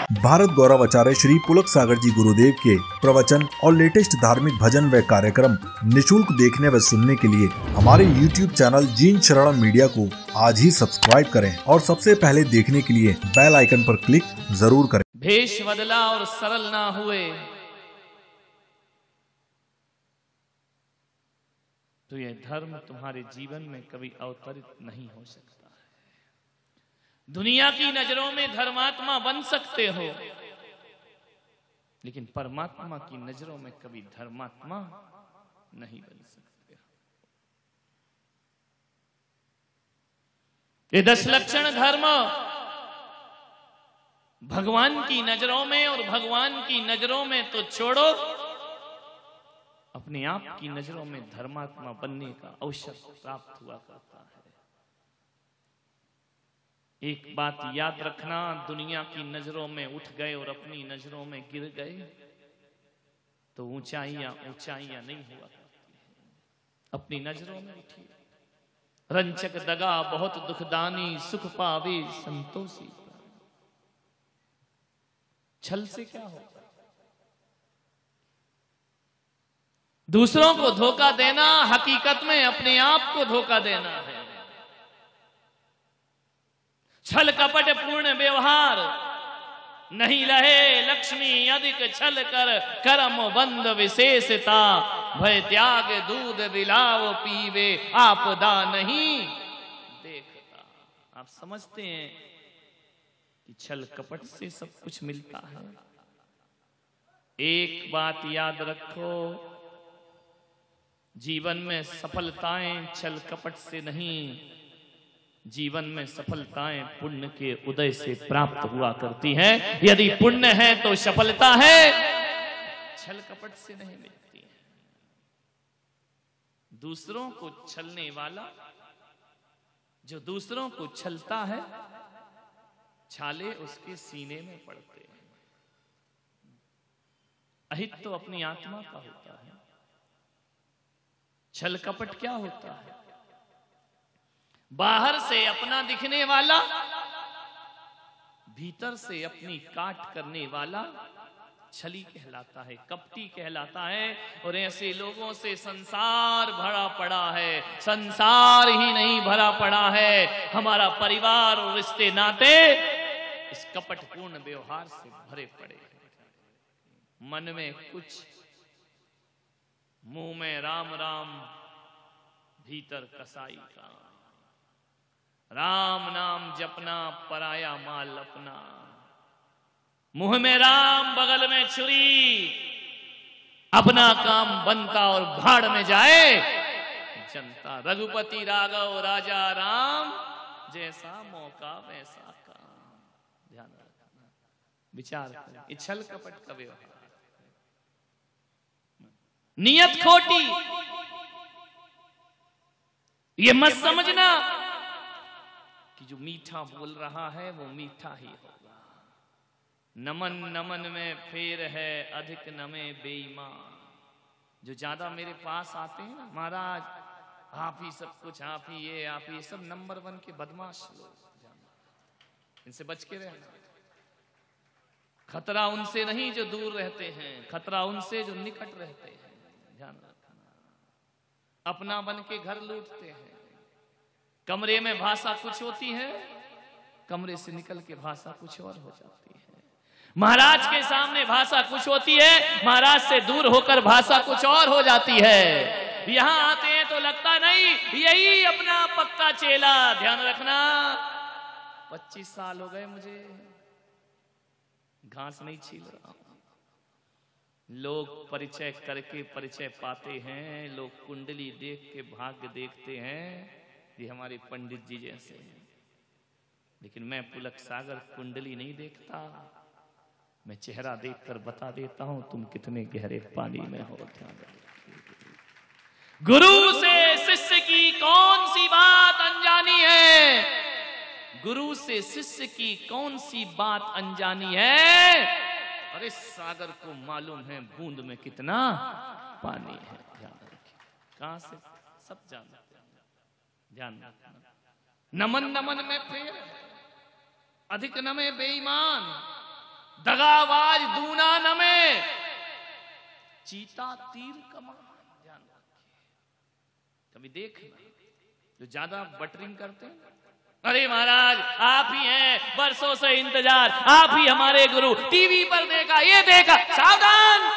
भारत गौरव आचार्य श्री पुलक सागर जी गुरुदेव के प्रवचन और लेटेस्ट धार्मिक भजन व कार्यक्रम निशुल्क देखने व सुनने के लिए हमारे YouTube चैनल जीन शरणम मीडिया को आज ही सब्सक्राइब करें और सबसे पहले देखने के लिए बेल आइकन पर क्लिक जरूर करें। भेष बदला और सरल ना हुए तो यह धर्म तुम्हारे जीवन में कभी अवतरित नहीं हो सकता है। दुनिया की नजरों में धर्मात्मा बन सकते हो, लेकिन परमात्मा की नजरों में कभी धर्मात्मा नहीं बन सकते। ये 10 लक्षण धर्म भगवान की नजरों में, और भगवान की नजरों में तो छोड़ो, अपने आप की नजरों में धर्मात्मा बनने का अवसर प्राप्त हुआ करता है। एक बात याद रखना, दुनिया की नजरों में उठ गए और अपनी नजरों में गिर गए तो ऊंचाइयां नहीं हुआ करती है। अपनी नजरों में उठिए। रंचक दगा बहुत दुखदानी, सुख पावे संतोषी। छल से क्या होगा? दूसरों को धोखा देना हकीकत में अपने आप को धोखा देना है। छल कपट पूर्ण व्यवहार नहीं रहे लक्ष्मी, अधिक छल कर कर्म बंद विशेषता। भय त्याग दूध बिलाव पीवे, आपदा नहीं देखता। आप समझते हैं कि छल कपट से सब कुछ मिलता है। एक बात याद रखो, जीवन में सफलताएं छल कपट से नहीं, जीवन में सफलताएं पुण्य के उदय से प्राप्त हुआ करती हैं। यदि पुण्य है तो सफलता है, छल कपट से नहीं मिलती है। दूसरों को छलने वाला, जो दूसरों को छलता है, छाले उसके सीने में पड़ते हैं। अहित तो अपनी आत्मा का होता है। छल कपट क्या होता है? बाहर से अपना दिखने वाला, भीतर से अपनी काट करने वाला छली कहलाता है, कपटी कहलाता है। और ऐसे लोगों से संसार भरा पड़ा है। संसार ही नहीं भरा पड़ा है, हमारा परिवार और रिश्ते नाते इस कपटपूर्ण व्यवहार से भरे पड़े हैं। मन में कुछ, मुंह में राम राम, भीतर कसाई का। राम नाम जपना, पराया माल अपना। मुंह में राम, बगल में छुरी, अपना काम बनता और भाड़ में जाए जनता। रघुपति राघव राजा राम, जैसा मौका वैसा काम। ध्यान रखना, विचार करें। ये छल कपट का व्यवहार, नियत खोटी। ये मत समझना कि जो मीठा बोल रहा है वो मीठा ही होगा। नमन नमन में फेर है, अधिक नमे बेईमान। जो ज्यादा मेरे पास आते हैं ना, महाराज आप ही सब कुछ, आप ही ये, आप ही, सब नंबर 1 के बदमाश लोग। इनसे बच के रहना। खतरा उनसे नहीं जो दूर रहते हैं, खतरा उनसे जो निकट रहते हैं। ध्यान रखना। अपना बन के घर लूटते हैं। कमरे में भाषा कुछ होती है, कमरे से निकल के भाषा कुछ और हो जाती है। महाराज के सामने भाषा कुछ होती है, महाराज से दूर होकर भाषा कुछ और हो जाती है। यहां आते हैं तो लगता नहीं यही अपना पक्का चेला। ध्यान रखना, 25 साल हो गए मुझे, घास नहीं छील रहा। लोग परिचय करके परिचय पाते हैं, लोग कुंडली देख के भाग्य देखते हैं, ये हमारे पंडित जी जैसे हैं। लेकिन मैं पुलक सागर कुंडली नहीं देखता, मैं चेहरा देखकर बता देता हूं तुम कितने गहरे पानी में हो। गुरु से शिष्य की कौन सी बात अनजानी है? गुरु से शिष्य की कौन सी बात अनजानी है? अरे सागर को मालूम है बूंद में कितना पानी है। ध्यान रखिए, कहां से सब जानते हैं। ध्यान रखना। नमन नमन में फेर, अधिक नमे बेईमान। दगाबाज दूना नमे, चीता तीर कमान। ध्यान रखिए, कभी देखना जो ज्यादा बटरिंग करते हैं, अरे महाराज आप ही हैं, बरसों से इंतजार, आप ही हमारे गुरु, टीवी पर देखा, ये देखा, सावधान,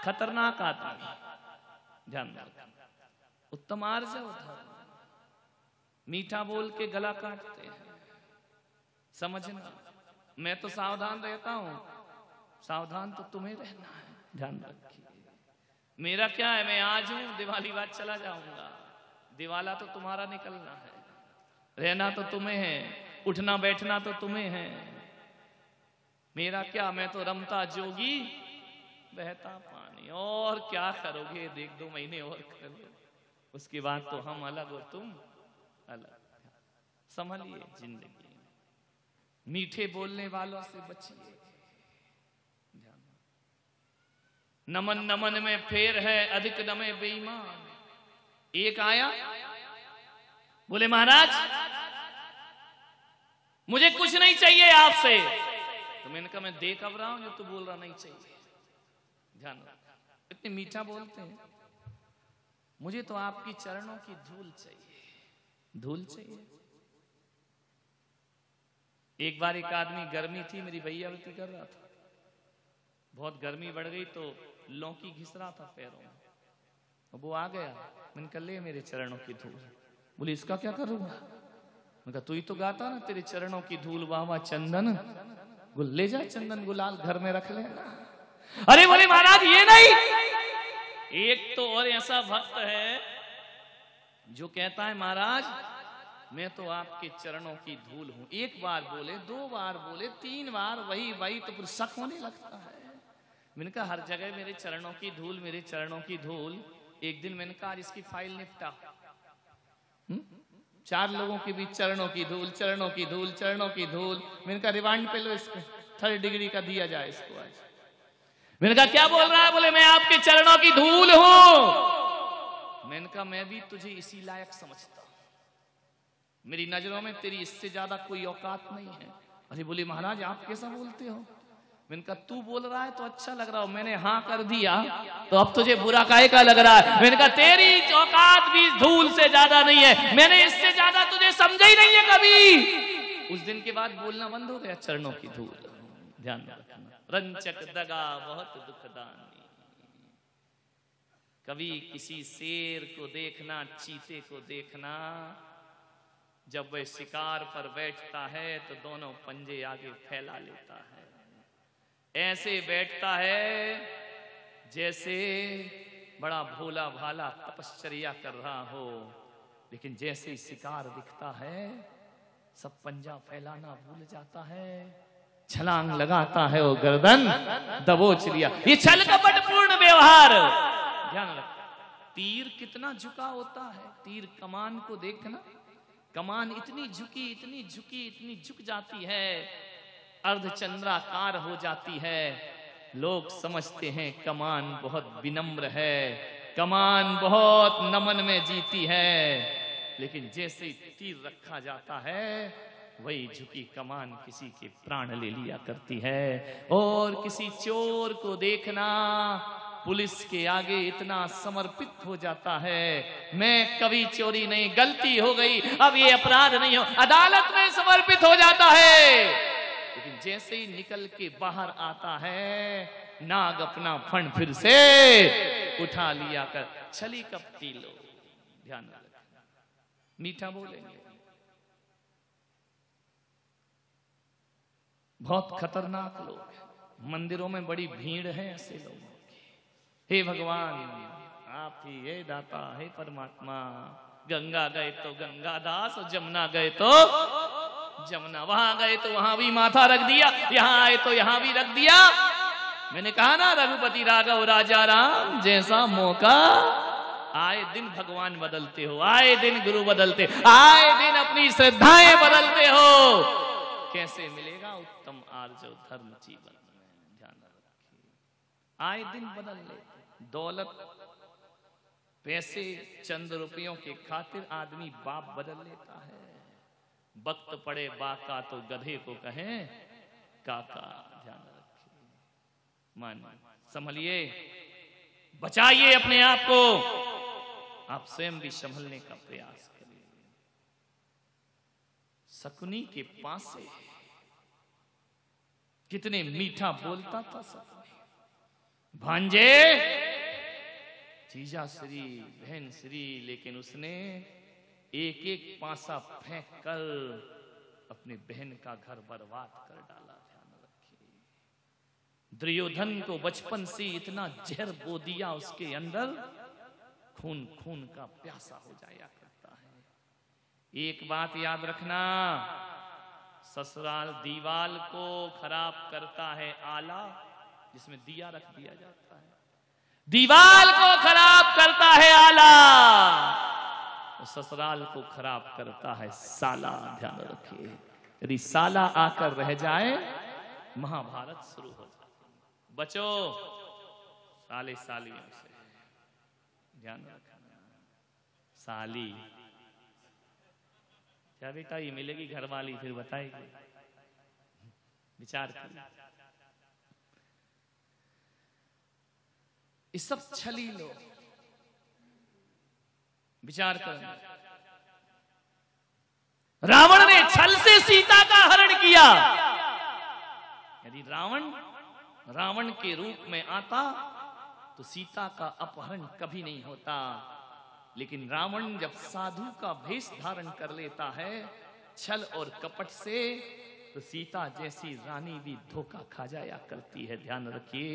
खतरनाक आदमी। ध्यान रखना, उत्तम आर्जव था, मीठा बोल के गला काटते हैं। समझना, मैं तो सावधान रहता हूं, सावधान तो तुम्हें रहना है। ध्यान रखिए, मेरा क्या है, मैं आज हूं, दिवाली बाद चला जाऊंगा, दिवाला तो तुम्हारा निकलना है, रहना तो तुम्हें है, उठना बैठना तो तुम्हें है। मेरा क्या, मैं तो रमता जोगी बहता पानी, और क्या करोगे, 1-2 महीने और करो, उसके बाद तो हम अलग और तुम अलग। संभलिए जिंदगी, मीठे बोलने वालों से बचिए। नमन नमन में फेर है, अधिक नमे बेईमान। एक आया, बोले महाराज मुझे कुछ नहीं चाहिए आपसे। तो मैंने कहा मैं देख अब रहा हूं जो तू बोल रहा नहीं चाहिए। ध्यान रखना, इतने मीठा बोलते हैं। मुझे तो आपकी चरणों की धूल चाहिए, धूल चाहिए। एक बार एक आदमी, गर्मी थी, मेरी भैयावती कर रहा था, बहुत गर्मी बढ़ गई तो लौकी घिस रहा था पैरों में, वो आ गया, मैंने कहा ले मेरे चरणों की धूल। बोले इसका क्या करूंगा? मैंने कहा तू ही तो गाता ना, तेरे चरणों की धूल बाबा चंदन, ले जा चंदन गुलाल घर में रख ले। अरे बोले महाराज ये नहीं, एक तो और ऐसा भक्त है जो कहता है महाराज मैं तो आपके चरणों की धूल हूं। एक बार बोले, 2 बार बोले, 3 बार वही तो फिर शक होने लगता है। मैंने कहा हर जगह मेरे चरणों की धूल, मेरे चरणों की धूल। एक दिन मैंने कहा इसकी फाइल निपटा, 4 लोगों के बीच चरणों की धूल, चरणों की धूल, चरणों की धूल। मैंने कहा रिमांड पे लो इसको, 3rd डिग्री का दिया जाए इसको आज। मैंने कहा क्या बोल रहा है? बोले मैं आपके चरणों की धूल हूं। मैंने कहा मैं भी तुझे इसी लायक समझता हूं, मेरी नजरों में तेरी इससे ज्यादा कोई औकात नहीं है। अरे बोले महाराज आप कैसा बोलते हो? मैंने कहा तू बोल रहा है तो अच्छा लग रहा हो, मैंने हाँ कर दिया तो अब तुझे बुरा काहे का लग रहा है? मैंने कहा तेरी औकात भी धूल से ज्यादा नहीं है, मैंने इससे ज्यादा तुझे समझा ही नहीं है कभी। उस दिन के बाद बोलना बंद हो गया, चरणों की धूल। ध्यान रखना, रंचक दगा बहुत दुखदानी। कभी किसी शेर को देखना, चीते को देखना, जब वह शिकार पर बैठता है तो दोनों पंजे आगे फैला लेता है, ऐसे बैठता है जैसे बड़ा भोला भाला तपश्चर्या कर रहा हो। लेकिन जैसे ही शिकार दिखता है सब पंजा फैलाना भूल जाता है, छलांग लगाता है, वो गर्दन दबोच लिया। ये छल कपट पूर्ण व्यवहार। ध्यान रख, तीर कितना झुका होता है, तीर कमान को देखना, कमान इतनी झुकी, इतनी झुकी, इतनी झुक जाती है, अर्धचंद्राकार हो जाती है। लोग समझते हैं कमान बहुत विनम्र है, कमान बहुत नमन में जीती है। लेकिन जैसे ही तीर रखा जाता है वही झुकी कमान किसी के प्राण ले लिया करती है। और किसी चोर को देखना पुलिस के आगे इतना समर्पित हो जाता है, मैं कभी चोरी नहीं, गलती हो गई, अब ये अपराध नहीं हो, अदालत में समर्पित हो जाता है। लेकिन जैसे ही निकल के बाहर आता है नाग अपना फण फिर से उठा लिया कर छली कपटी लो। ध्यान रखना, मीठा बोलेंगे। बहुत खतरनाक लोग, मंदिरों में बड़ी भीड़ है ऐसे लोगों की। हे भगवान आप ही हे दाता, हे परमात्मा। गंगा गए तो गंगा दास, जमुना गए तो जमुना, वहां गए तो वहां भी माथा रख दिया, यहां आए तो यहां भी रख दिया। मैंने कहा ना रघुपति राघव राजा राम जैसा मौका। आए दिन भगवान बदलते हो, आए दिन गुरु बदलते, आए दिन अपनी श्रद्धाएं बदलते हो। कैसे मिलेगा उत्तम आर्जव धर्म जीवन में? ध्यान रखिए, आए दिन बदल ले। दौलत पैसे चंद रुपयों के खातिर आदमी बाप बदल लेता है। वक्त पड़े बाका तो गधे को कहें काका। ध्यान रखिए, मानिए, संभलिए, बचाइए अपने आप को, आप स्वयं भी संभलने का प्रयास करिए। शकुनी के पास से कितने मीठा बोलता था शकुनी, भांजे, जीजा श्री, बहन श्री, लेकिन उसने एक एक पासा फेंक कर अपनी बहन का घर बर्बाद कर डाला। ध्यान रखिए, दुर्योधन को बचपन से इतना जहर बो दिया उसके अंदर, खून खून का प्यासा हो जाया करता है। एक बात याद रखना, ससुराल दीवाल को खराब करता है आला, जिसमें दिया रख दिया जाता है, दीवाल को खराब करता है आला, तो ससुराल को खराब करता है साला। ध्यान रखिए, यदि साला आकर रह जाए महाभारत शुरू हो जाए। बचो साले सालियों से, ध्यान रखना। साली क्या बेटा ये मिलेगी घर वाली, फिर बताएगी, विचार करिए। इस सब छली लो, विचार करना। रावण ने छल से सीता का हरण किया। यदि रावण के रूप में आता तो सीता का अपहरण कभी नहीं होता, लेकिन रावण जब साधु का भेष धारण कर लेता है छल और कपट से, तो सीता जैसी रानी भी धोखा खा जाया करती है। ध्यान रखिए,